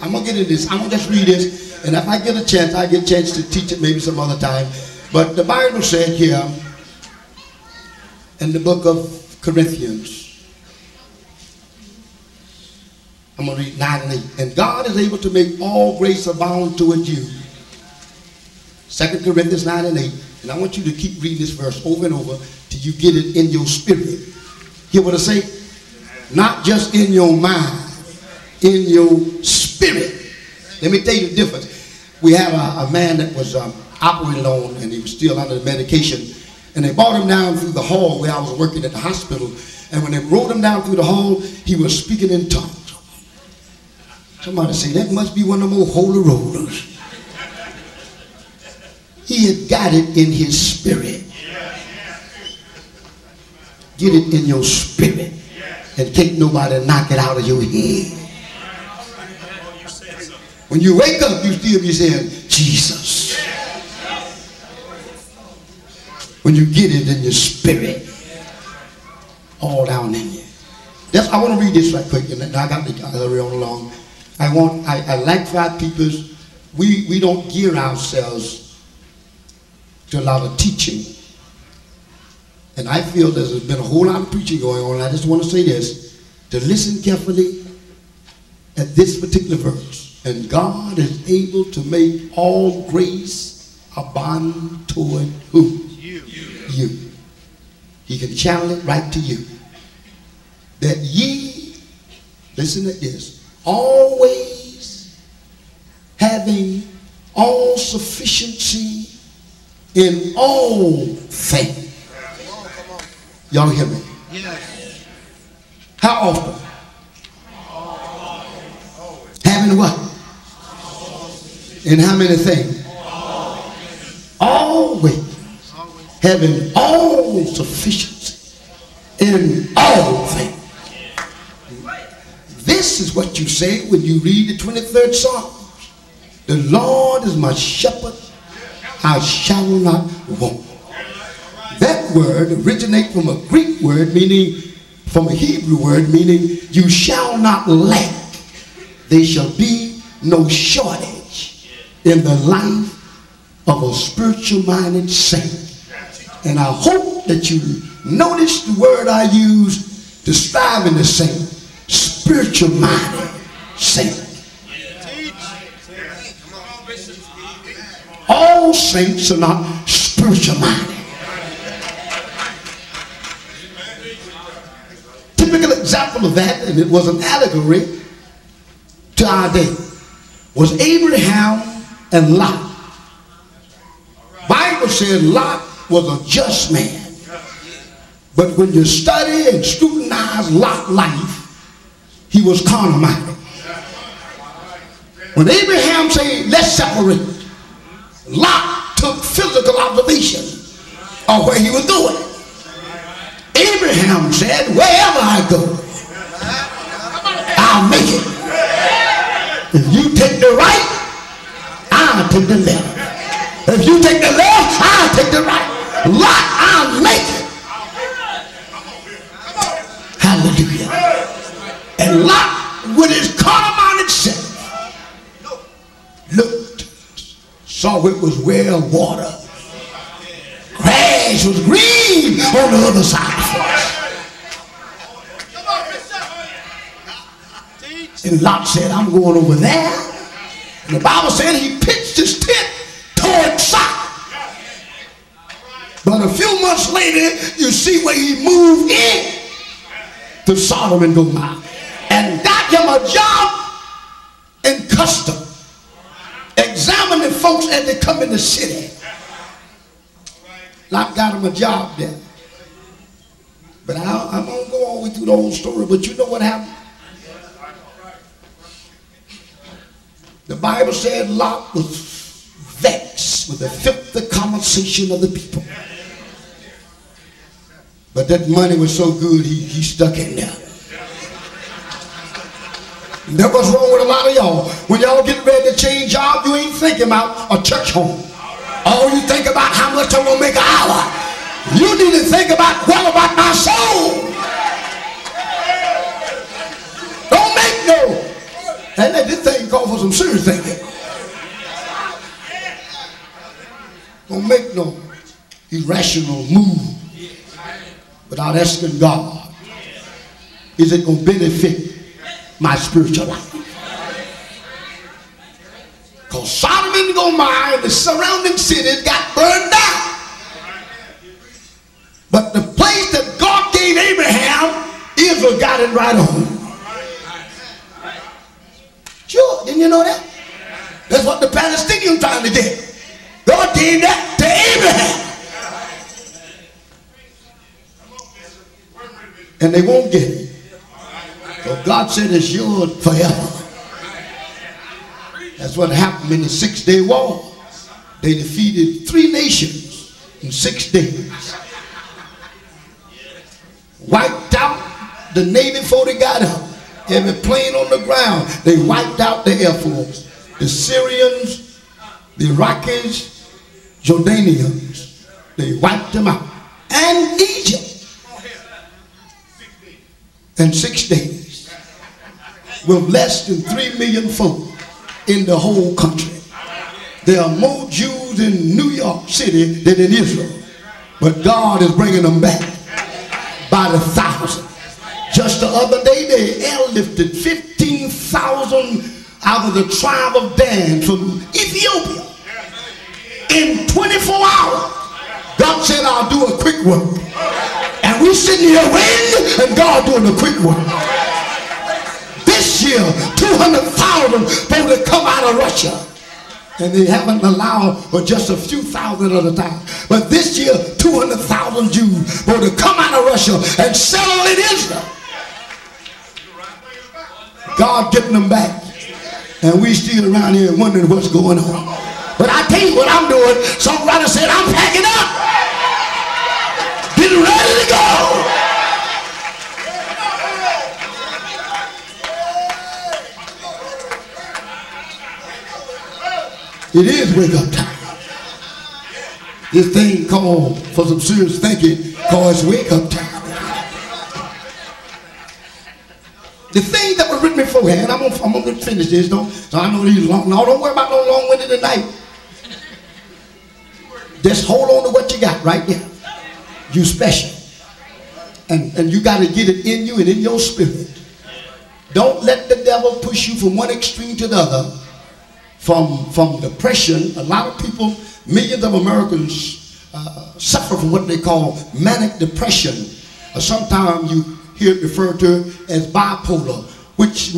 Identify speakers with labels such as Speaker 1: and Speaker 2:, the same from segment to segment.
Speaker 1: I'm going to get into this. I'm going to just read this. And if I get a chance, I get a chance to teach it maybe some other time. But the Bible said here in the book of Corinthians, I'm going to read 9 and 8. And God is able to make all grace abound toward you. 2 Corinthians 9 and 8. And I want you to keep reading this verse over and over till you get it in your spirit. Hear what I say? Not just in your mind, in your spirit. Let me tell you the difference. We have a man that was operating on, and he was still under the medication. And they brought him down through the hall where I was working at the hospital. And when they rode him down through the hall, he was speaking in tongues. Somebody say, that must be one of them old holy rollers. He had got it in his spirit. Get it in your spirit. And can't nobody knock it out of your head. When you wake up, you still be saying, Jesus. When you get it in your spirit, all down in you. I want to read this right quick, and I got to hurry on along. I like for our people, we don't gear ourselves to a lot of teaching. And I feel there's been a whole lot of preaching going on, and I just want to say this, to listen carefully at this particular verse. And God is able to make all grace abound toward who? You. He can channel it right to you. That ye, listen to this, always having all sufficiency in all things. Y'all hear me? Yes. How often? Having what? In how many things? Always. Having all sufficiency in all things. This is what you say when you read the 23rd Psalm. The Lord is my shepherd, I shall not want. That word originates from a Greek word, meaning, from a Hebrew word, meaning you shall not lack. There shall be no shortage in the life of a spiritual minded saint. And I hope that you notice the word I use describing the saint, spiritual minded saint. All saints are not spiritual minded. Typical example of that, and it was an allegory to our day, was Abraham and Lot. Bible said Lot was a just man. But when you study and scrutinize Lot's life, he was carnal minded. When Abraham said, let's separate, Lot took physical observation of where he was going. Abraham said, wherever I go, I'll make it. If you take the right, I'll take the left. If you take the left, I'll take the right. Lot, I'll make it. Hallelujah. And Lot, with his carnal-minded self, looked, saw it was well water. Grass was green on the other side for us. And Lot said, I'm going over there. And the Bible said he pitched his tent toward Sodom. But a few months later, you see where he moved in to Sodom and Gomorrah and got him a job in custom, examining folks as they come in the city. Lot got him a job there. But I won't go all the way through the whole story, but you know what happened? The Bible said Lot was vexed with the filthy conversation of the people. But that money was so good, he stuck in there. That's what's wrong with a lot of y'all. When y'all get ready to change job, you ain't thinking about a church home. All you think about how much I'm going to make an hour. You need to think about, what about my soul? Don't make no And this thing called for some serious thinking. Don't make no irrational move without asking God, is it going to benefit my spiritual life? Because Sodom and Gomorrah and the surrounding cities got burned down. But the place that God gave Abraham, Israel got it right on. Sure, didn't you know that? That's what the Palestinians trying to get. God gave that to Abraham. And they won't get it. So God said it's yours forever. That's what happened in the 6-day war. They defeated 3 nations in 6 days. Wiped out the Navy before they got up. Every plane on the ground. They wiped out the Air Force. The Syrians, the Iraqis, Jordanians. They wiped them out. And Egypt. In 6 days. With less than 3 million folk in the whole country. There are more Jews in New York City than in Israel. But God is bringing them back by the thousand. Just the other day they airlifted 15,000 out of the tribe of Dan from Ethiopia. In 24 hours, God said, I'll do a quick work. And we sitting here waiting and God doing a quick work. This year, 200,000 supposed to come out of Russia. And they haven't allowed but just a few thousand at a time. But this year, 200,000 Jews supposed to come out of Russia and settle in Israel. God getting them back. And we still around here wondering what's going on. But I tell you what I'm doing. Songwriter said, I'm packing up. Getting ready to go. It is wake up time. This thing called for some serious thinking called it's wake up time. The thing that was written beforehand, I'm gonna finish this, so I know these long. No, don't worry about no long-winded tonight. Just hold on to what you got right there. You special. And you got to get it in you and in your spirit. Don't let the devil push you from one extreme to the other. From depression, a lot of people, millions of Americans suffer from what they call manic depression. Sometimes you hear it referred to as bipolar, which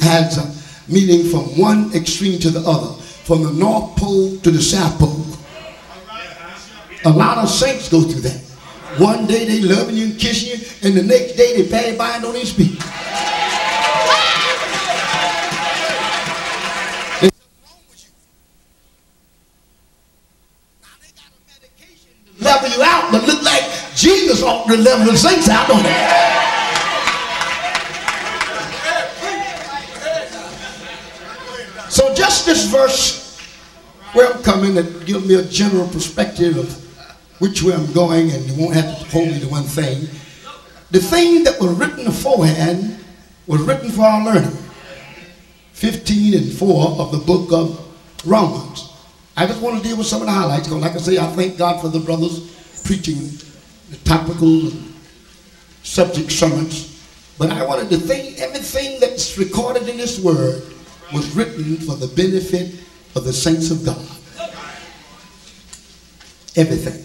Speaker 1: has a meaning from one extreme to the other, from the North Pole to the South Pole. A lot of saints go through that. One day they loving you and kissing you, and the next day they pass by and don't even speak. Level you out, but look like Jesus ought to level the saints out, don't it? So just this verse where I'm coming that gives me a general perspective of which way I'm going, and you won't have to hold me to one thing. The thing that was written beforehand was written for our learning. 15:4 of the book of Romans. I just want to deal with some of the highlights, because like I say, I thank God for the brothers preaching the topical subject sermons. But I wanted to think everything that's recorded in this word was written for the benefit of the saints of God. Everything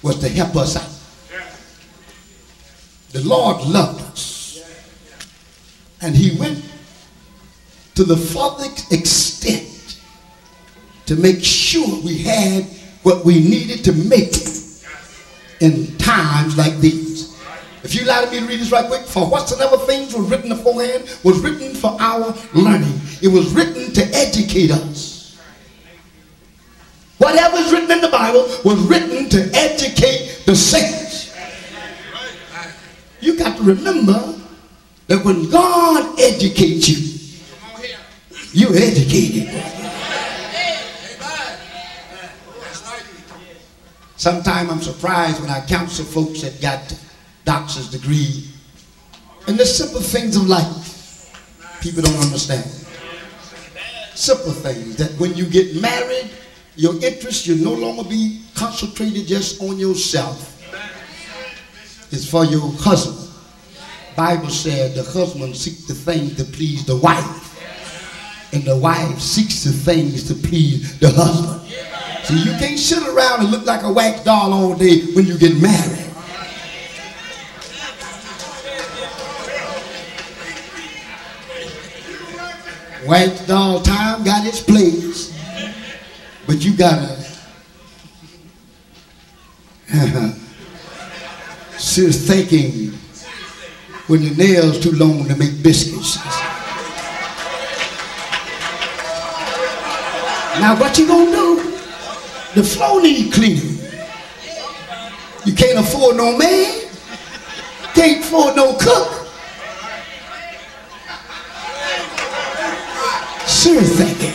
Speaker 1: was to help us out. The Lord loved us. And he went to the farthest extent to make sure we had what we needed to make it in times like these. If you allow me to read this right quick, for whatsoever things were written beforehand was written for our learning. It was written to educate us. Whatever is written in the Bible was written to educate the saints. You got to remember that when God educates you, you're educated. Sometimes I'm surprised when I counsel folks that got doctor's degree and the simple things of life. People don't understand. Simple things that when you get married, your interest, you'll no longer be concentrated just on yourself. It's for your husband. Bible said the husband seeks the things to please the wife, and the wife seeks the things to please the husband. See, you can't sit around and look like a wax doll all day when you get married. Wax doll time got its place, but you gotta sit thinking when your nails too long to make biscuits. Now what you gonna do? The floor need cleaning. You can't afford no maid, can't afford no cook. Serious thinking.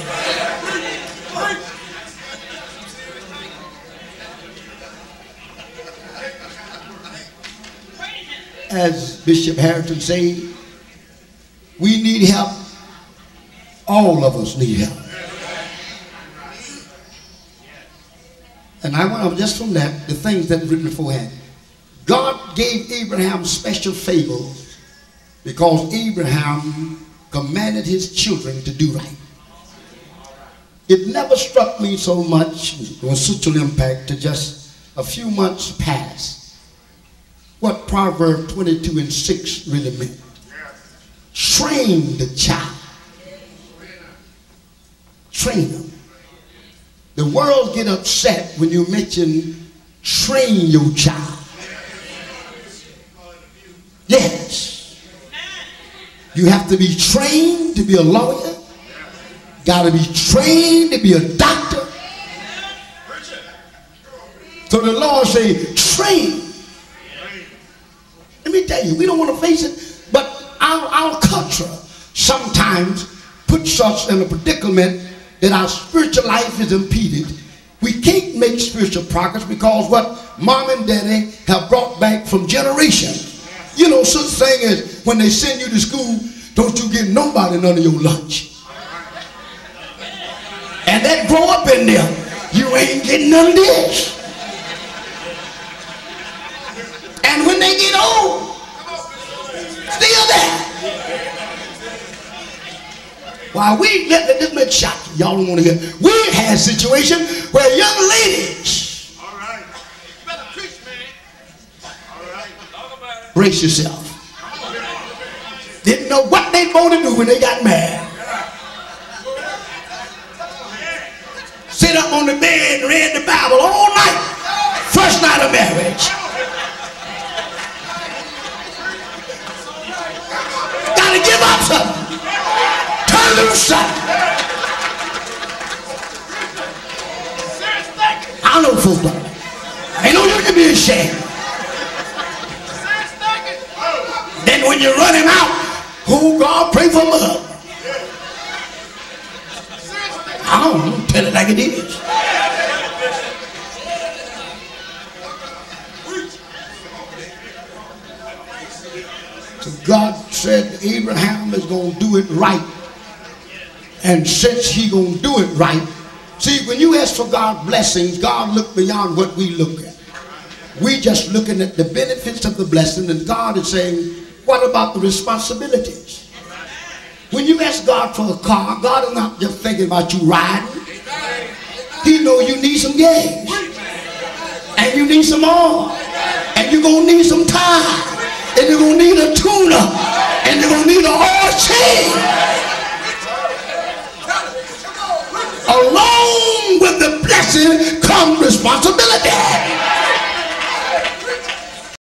Speaker 1: As Bishop Harrington said, we need help. All of us need help. And I want to, just from that, the things that were written beforehand. God gave Abraham special favors because Abraham commanded his children to do right. It never struck me so much, it was such an impact to just a few months past, what Proverbs 22:6 really meant. Train the child. Train them. The world get upset when you mention train your child. Yes. You have to be trained to be a lawyer. Got to be trained to be a doctor. So the Lord say, train. Let me tell you, we don't want to face it, but our culture sometimes puts us in a predicament that our spiritual life is impeded. We can't make spiritual progress because what mom and daddy have brought back from generations. You know, such thing as when they send you to school, don't you give nobody none of your lunch. And that grow up in there, you ain't getting none of this. And when they get old, still there. While we let this make shock, y'all don't want to hear. We had a situation where young ladies, all right, you better preach, man. All right, brace yourself. Didn't know what they were going to do when they got married. Sit up on the bed and read the Bible all night. First night of marriage. Gotta give up something. Turn loose something. I know folks like that. Ain't no you can be ashamed. Then when you run him out, oh God, pray for mother. I don't know, tell it like it is. So God said Abraham is going to do it right. And since he going to do it right, see, when you ask for God's blessings, God look beyond what we look at. We just looking at the benefits of the blessing, and God is saying, what about the responsibilities? When you ask God for a car, God is not just thinking about you riding. He knows you need some gas. And you need some oil. And you're going to need some tire. And you're going to need a tune-up. And you're going to need an oil change. Along with the blessing comes responsibility.